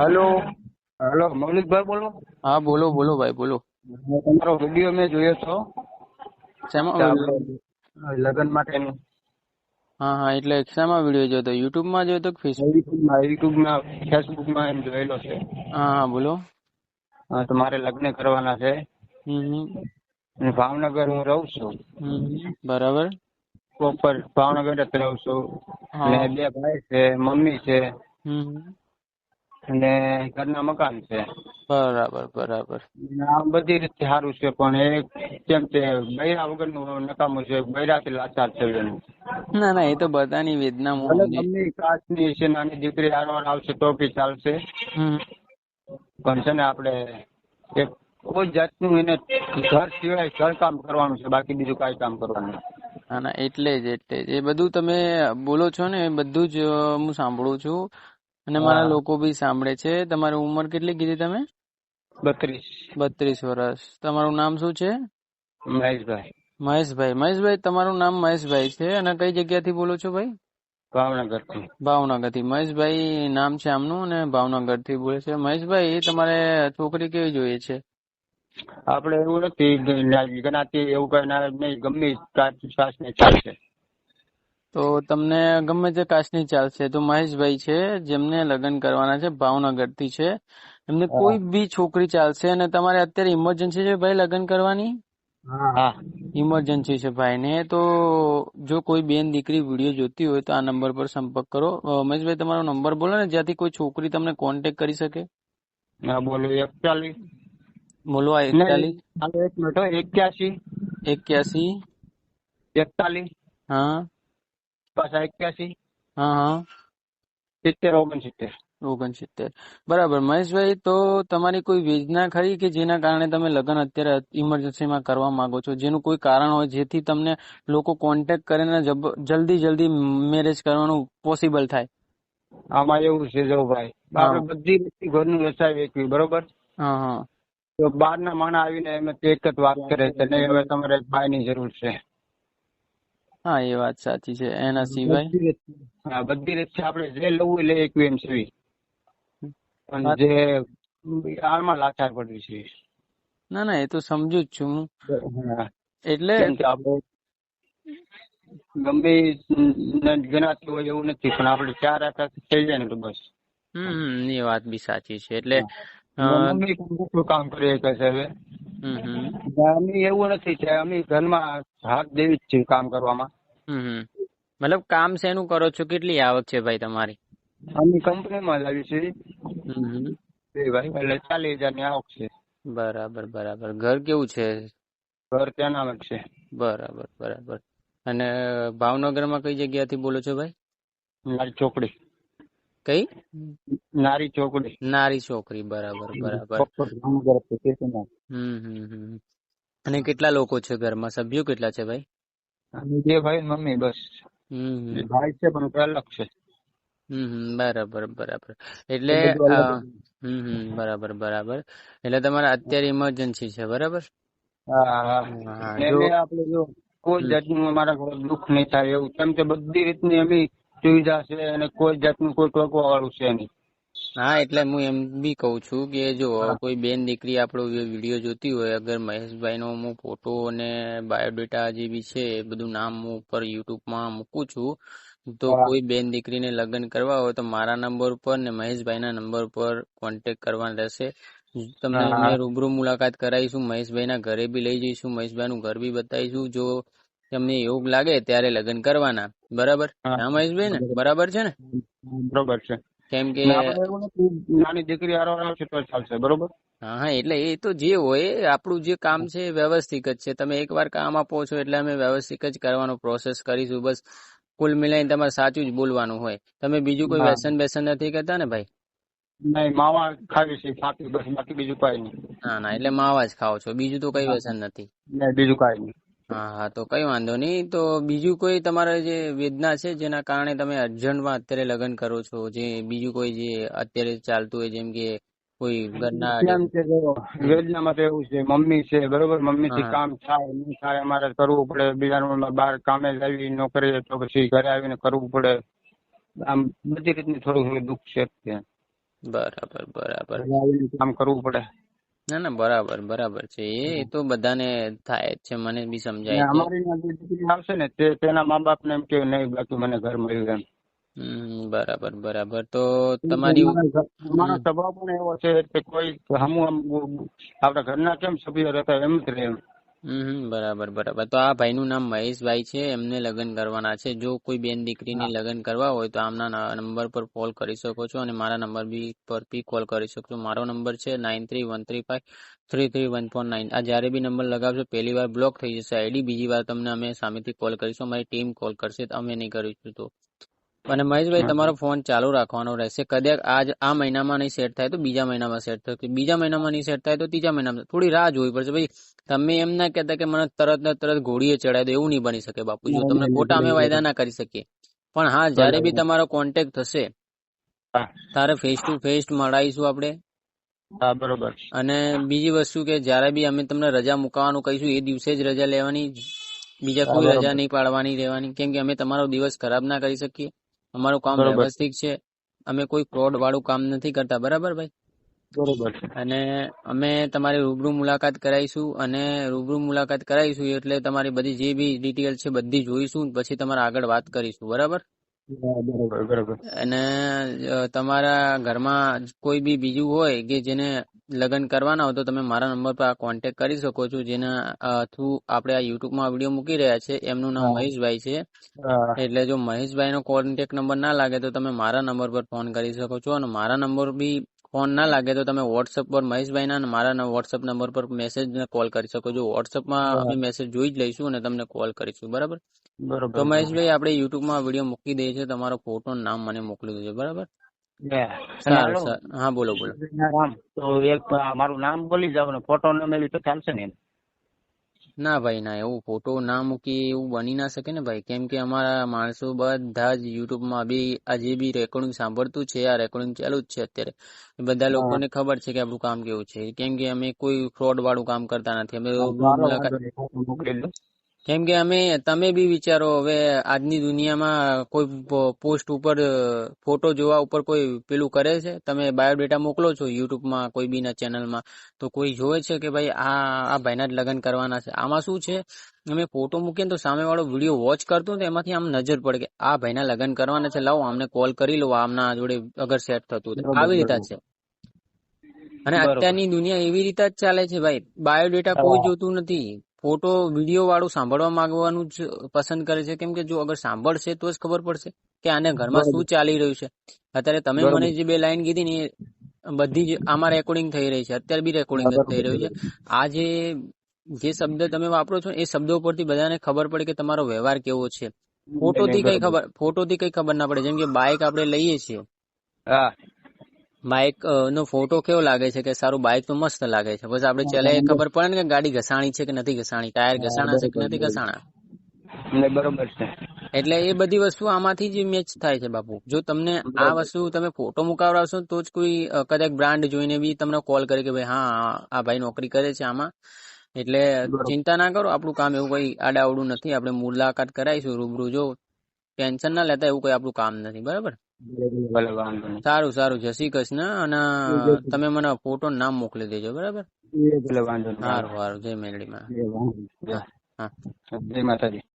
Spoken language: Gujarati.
હેલો. હેલો, મૌલિકભાઈ બોલો? હા બોલો બોલો ભાઈ બોલો. તમારો વિડીયો મેં જોયો હતો શેમાં કે વિડીયો? આપણે લગ્ન માટેનું. હા હા, એટલે શેમાં વિડીયો જોયો તો? યુટ્યુબમાં જોયો તો કે ફેસબુક? યુટ્યુબમાં ફેસબુકમાં એમ જોયેલો છે. હા હા બોલો. હા, તો મારે લગ્ન કરવાના છે હમ અને ભાવનગર હું રહું છું. બરાબર. પ્રોપર ભાવનગર જ રહું છું. અને હા. 2 ભાઈ છે, મમ્મી છે હમ અને ઘરના મકાન છે. બરાબર બરાબર. આમ બધી રીતે સારું છે, પણ કેમ કે બૈરા વગરનું નકામું છે. બૈરાથી લાચાર છે બેન. ના ના, એ તો બધાની વેદના હું ભલે સમજી. મમ્મી કાચની છે, નાની દીકરી હારવાર આવશે તો બી ચાલશે, હમ પણ છે ને આપણે એક કોઈ જાતનું એને ઘર સિવાય ઘર કામ કરવાનું છે, બાકી બીજું કાંઈ કામ કરવાનું નથી. ના ના, એટલે જ એ બધું તમે બોલો છો ને એ બધું જ હું સાંભળું છું અને મારા હા, લોકો બી સાંભળે છે. તમારી ઉંમર કેટલી કીધી તમે? 32. 32 વર્ષ. તમારું નામ શું છે? મહેશભાઈ. મહેશભાઈ. મહેશભાઈ, તમારું નામ મહેશભાઈ છે અને કઈ જગ્યાથી બોલો છો ભાઈ? ભાવનગરથી. ભાવનગરથી. મહેશભાઈ નામ છે આમનું અને ભાવનગરથી બોલે છે. મહેશભાઈ, તમારે છોકરી કેવી જોઈએ છે? આપણે એવું નથી ગણાતી, એવું કઈ ના નહીં, ગમે કાચની ચાલશે. તો તમને ગમે તે કાસ્ટની ચાલશે. તો મહેશભાઈ છે જેમને લગ્ન કરવાના છે, ભાવનગરથી છે. એમને હા કોઈ બી છોકરી ચાલશે અને તમારે અત્યારે ઇમરજન્સી છે ભાઈ લગ્ન કરવાની? હા. ઇમરજન્સી છે ભાઈને. તો જો કોઈ બેન દીકરી વિડીયો જોતી હોય તો આ નંબર પર સંપર્ક કરો. મહેશભાઈ, તમારો નંબર બોલો ને જ્યાંથી કોઈ છોકરી તમને કોન્ટેક્ટ કરી શકે. હા, બોલો. 41. બોલો. આ નહીં, 41 એક મિનિટ હો. 81 81. 41 હા પાછા 81 હા હા 70 69. 69. બરાબર. મહેશભાઈ, તો તમારી કોઈ યોજના ખરી કે જેના કારણે તમે લગ્ન અત્યારે ઇમરજન્સીમાં કરવા માંગો છો, જેનું કોઈ કારણ હોય જેથી તમને લોકો કોન્ટેક્ટ કરીને જલ્દી મેરેજ કરવાનું પોસિબલ થાય? આમાં એવું છે, જો ભાઈ, હા આપણે બધી રીતે ઘરનું વેચાવી વેચવી, બરોબર? હા હા તો બહારના માણસ આવીને એમ એક જ વાત કરે છે, નહીં હવે તમારે ભાઈની જરૂર છે. હા, એ વાત સાચી છે. એના સિવાય હા, બધી રીતે આપણે જે લવું લઈ એકવી એમ છે, પણ વાત. જે આમાં લાચાર પડવી છે. ના ના, એ તો સમજુ જ છું હું. હા, એટલે કેમ કે આપણે ગમે ગણાતી હોય એવું નથી, પણ આપણે 4 આંકડા થઈ જાય ને તો બસ. એ વાત બી સાચી છે. એટલે મમ્મી પણ મોટું કામ કરી શકે છે હવે. હમ અમે એવું નથી કે અમે ઘરમાં હાથ દેવી જ છીએ કામ કરવામાં. મતલબ કામ શેનું કરો છો? કેટલી આવક છે ભાઈ તમારી? અમે કંપનીમાં જ આવી છીએ. હમ ભાઈ, એટલે 40,000 ની આવક છે. બરાબર બરાબર. ઘર કેવું છે? ઘર ત્યાં નામ જ છે. બરાબર બરાબર. અને ભાવનગરમાં કઈ જગ્યાથી બોલો છો ભાઈ? નારી ચોકડી. કઈ? નારી ચોકડી. નારી છોકરી. બરાબર બરાબર. અને કેટલા લોકો છે ઘરમાં? સભ્યો કેટલા છે ભાઈ? અમે 2 ભાઈ ને મમ્મી, બસ. ભાઈ છે પણ કોઈ અલગ છે. બરાબર બરાબર. એટલે એ બધું અલગ. બરાબર બરાબર. એટલે તમારે અત્યારે ઇમરજન્સી છે, બરાબર? હા. હા જો. એને આપણે જો કોઈ જાતનું અમારા ઘરે દુઃખ નહીં થાય એવું, કેમ કે બધી રીતની એમની સુવિધા છે અને કોઈ જાતનું કોઈ ટોકવા વાળું છે નહીં. હા, એટલે હું એમ બી કઉ છું કે જો કોઈ બેન દીકરી આપણો વિડીયો જોતી હોય, અગર મહેશભાઈ નો હું ફોટો અને બાયોડેટા જે બી છે એ બધું નામ હું ઉપર યુટ્યુબમાં મૂકું છું, તો કોઈ બેન દીકરીને લગ્ન કરવા હોય તો મારા નંબર ઉપર ને મહેશભાઈના નંબર ઉપર કોન્ટેક્ટ કરવાનો રહેશે. તમને અમે રૂબરૂ મુલાકાત કરાવીશું. મહેશભાઈના ઘરે બી લઈ જઈશું. મહેશભાઈનું ઘર બી બતાવીશું. જો તમને એવું લાગે ત્યારે લગ્ન કરવાના. બરાબર? હા મહેશભાઈ, ને બરાબર છે ને? બરોબર છે. કેમ કે આપણે એવું નથી નાની દીકરી હારવાર આવશે તો ચાલશે, બરોબર? હા, એટલે એ તો જે હોય, આપણું જે કામ છે એ વ્યવસ્થિત જ છે. તમે એકવાર કામ આપો છો એટલે અમે વ્યવસ્થિત જ કરવાનો પ્રોસેસ કરીશું. બસ કુલ મિલાઈને તમારે સાચું જ બોલવાનું હોય. તમે બીજું કોઈ વ્યસન નથી કરતા ને ભાઈ? નહીં, માવા ખાવી છે ફાકી, બસ, બાકી બીજું કઈ નહીં. ના ના, એટલે માવા જ ખાઓ છો, બીજું તો કઈ વ્યસન નથી? નહીં, બીજું કઈ નહીં. હા, તો કઈ વાંધો નહીં. તો બીજું કોઈ તમારે જે વેદના છે જેના કારણે તમે અર્જન્ટમાં અત્યારે લગ્ન કરો છો, જે બીજું કોઈ જે અત્યારે ચાલતું હોય, જેમ કે કોઈ ઘરના કેમ છે, વેદનામાં તો એવું છે, મમ્મી છે, બરોબર? મમ્મી થી હા કામ થાય નહીં થાય અમારે કરવું પડે. બીજા રૂમમાં બહાર કામે જવી નોકરી તો પછી ઘરે આવીને કરવું પડે. આમ બધી રીતની થોડું દુઃખ છે. બરાબર બરાબર. ઘરે આવીને કામ કરવું પડે. ના ના, બરાબર બરાબર છે. એ તો બધાને થાય જ છે, મને બી અને સમજાય છે. અમારી ત્યાં જે દીકરી આવશે ને તેના મા બાપ ને એમ કે નહીં બાકી મને ઘર મળ્યું એમ. બરાબર બરાબર. તો કેમ કે તમારી અમારો સ્વભાવ પણ એવો છે કે કોઈ હમું આમ આપણા ઘરના કેમ સભ્ય રહેતા એમ જ રહે એમ. બરાબર બરાબર. તો આ ભાઈનું નામ મહેશભાઈ છે, એમને લગ્ન કરવાના છે. જો કોઈ બેન દીકરીને હા લગ્ન કરવા હોય તો આમના નંબર પર કોલ કરી શકો છો, અને મારા નંબર પર બી કોલ કરી શકો છો. મારો નંબર છે 9313533149. આ જ્યારે બી નંબર લગાવશો પહેલી વાર બ્લોક થઈ જશે આઈડી, બીજી વાર તમને અમે સામેથી કોલ કરીશું, અમારી ટીમ કોલ કરશે, અમે નહીં કરીશું. તો અને મહેશભાઈ, તમારો ફોન ચાલુ રાખવાનો રહેશે. કદાચ આ મહિનામાં નહીં સેટ થાય તો બીજા મહિનામાં સેટ થશે, બીજા મહિનામાં નહીં સેટ થાય તો ત્રીજા મહિનામાં. થોડી રાહ જોવી પડશે ભાઈ. તમે એમ ના કહેતા કે મને તરત ને તરત ઘોડીએ ચડાવી દો, એવું નહીં બની શકે બાપુ. જો તમને ખોટા અમે વાયદા ના કરી શકીએ, પણ હા, જ્યારે બી તમારો કોન્ટેક્ટ થશે તારે ફેસ ટુ ફેસ મળાઈશું આપણે. હા બરોબર. અને બીજી વસ્તુ કે જ્યારે બી અમે તમને રજા મુકાવાનું કહીશું એ દિવસે જ રજા લેવાની, બીજા કોઈ રજા નહીં પાડવાની રહેવાની. કેમ કે અમે તમારો દિવસ ખરાબ ના કરી શકીએ. અમારું કામ વ્યવસ્થિત છે, અમે કોઈ ફ્રોડ વાળું કામ નથી કરતા. બરાબર ભાઈ? બરોબર. અને અમે તમારી રૂબરૂ મુલાકાત કરાવીશું, અને રૂબરૂ મુલાકાત કરાવીશું એટલે તમારી બધી જે બી ડિટેલ છે બધી જોઈશું, પછી તમારે આગળ વાત કરીશું. બરાબર? બરોબર. અને તમારા ઘરમાં કોઈ બી બીજું હોય કે જેને લગ્ન કરવાના હોય તો તમે મારા નંબર પર કોન્ટેક્ટ કરી શકો છો, જેના થ્રુ આપણે આ યુટ્યુબમાં વિડીયો મૂકી રહ્યા છે. એમનું નામ મહેશભાઈ છે. એટલે જો મહેશભાઈ નો કોન્ટેક્ટ નંબર ના લાગે તો તમે મારા નંબર પર ફોન કરી શકો છો, અને મારા નંબર બી ફોન ના લાગે તો તમે વોટ્સઅપ પર મહેશભાઈના મારા વોટ્સઅપ નંબર પર મેસેજ ને કોલ કરી શકો છો. વોટ્સઅપમાં અમે મેસેજ જોઈ જ લઈશું અને તમને કોલ કરીશું. બરાબર? તો મહેશભાઈ, આપણે યુટ્યુબમાં વિડીયો મૂકી દઈએ છીએ, તમારો ફોટો નામ મને મોકલી દેજો. બરાબર? સારું સર. હા, બોલો બોલો. તો એક મારું નામ બોલી જાવ ને ફોટો ન મેળવી તો ચાલશે ને? ના ભાઈ ના, એવું ફોટો ના મૂકી એવું બની ના શકે ને ભાઈ. કેમ કે અમારા માણસો બધા જ યુટ્યુબમાં બી આ જે બી રેકોર્ડિંગ સાંભળતું છે, આ રેકોર્ડિંગ ચાલુ જ છે અત્યારે, બધા લોકોને ખબર છે કે આપણું કામ કેવું છે. કેમ કે અમે કોઈ ફ્રોડ વાળું કામ કરતા નથી. અમે મુલાકાત, કેમ કે તમે બી વિચારો, હવે આજની દુનિયામાં કોઈ પોસ્ટ ઉપર ફોટો જોવા ઉપર કોઈ પેલું કરે છે? તમે બાયોડેટા મોકલો છો યુટ્યુબમાં કોઈ બી ના ચેનલમાં, તો કોઈ જોવે છે કે ભાઈ આ ભાઈના જ લગ્ન કરવાના છે? આમાં શું છે, અમે ફોટો મૂકીએ તો સામે વાળો વિડીયો વોચ કરતો તો એમાંથી આમ નજર પડે કે આ ભાઈના લગ્ન કરવાના છે, લાવો આમને કોલ કરી લો, આમના જોડે અગર સેટ થતું આવી રીતે છે. અને અત્યારની દુનિયા એવી રીતે જ ચાલે છે ભાઈ. બાયોડેટા કોઈ જોતું નથી, ફોટો વિડીયો વાળું સાંભળવા માંગવાનું જ પસંદ કરે છે. કેમ કે જો અગર સાંભળશે તો જ ખબર પડશે કે આને ઘરમાં શું ચાલી રહ્યું છે. અત્યારે તમે મને જે બે લાઈન કીધી ને એ બધી જ આમાં રેકોર્ડિંગ થઈ રહી છે, અત્યારે બી રેકોર્ડિંગ જ થઈ રહ્યું છે. આ જે શબ્દ તમે વાપરો છો એ શબ્દો પરથી બધાને ખબર પડે કે તમારો વ્યવહાર કેવો છે. ફોટોથી કઈ ખબર ના પડે. જેમ કે બાઇક આપણે લઈએ છીએ, બાઇક નો ફોટો કેવો લાગે છે કે સારું, બાઇક તો મસ્ત લાગે છે, બસ આપણે ચલાવીએ ખબર પડે ને કે ગાડી ઘસાણી છે કે નથી ઘસાણી, ટાયર ઘસાણા છે કે નથી ઘસાણા. બરોબર છે. એટલે એ બધી વસ્તુ આમાંથી જ મેચ થાય છે બાપુ. જો તમને આ વસ્તુ તમે ફોટો મુકાવડાવશો તો જ કોઈ કદાચ બ્રાન્ડ જોઈને બી તમને કોલ કરે કે ભાઈ હા આ ભાઈ નોકરી કરે છે આમાં. એટલે ચિંતા ના કરો, આપણું કામ એવું કઈ આડાઅવડું નથી. આપણે મુલાકાત કરાવીશું રૂબરૂ. જો ટેન્શન ના લેતા, એવું કઈ આપણું કામ નથી. બરાબર? સારું સારું. જય શ્રી કૃષ્ણ. અને તમે મને ફોટો નામ મોકલી દેજો. બરાબર? સારું સારું. જય મેલડીમાં. જય માતાજી.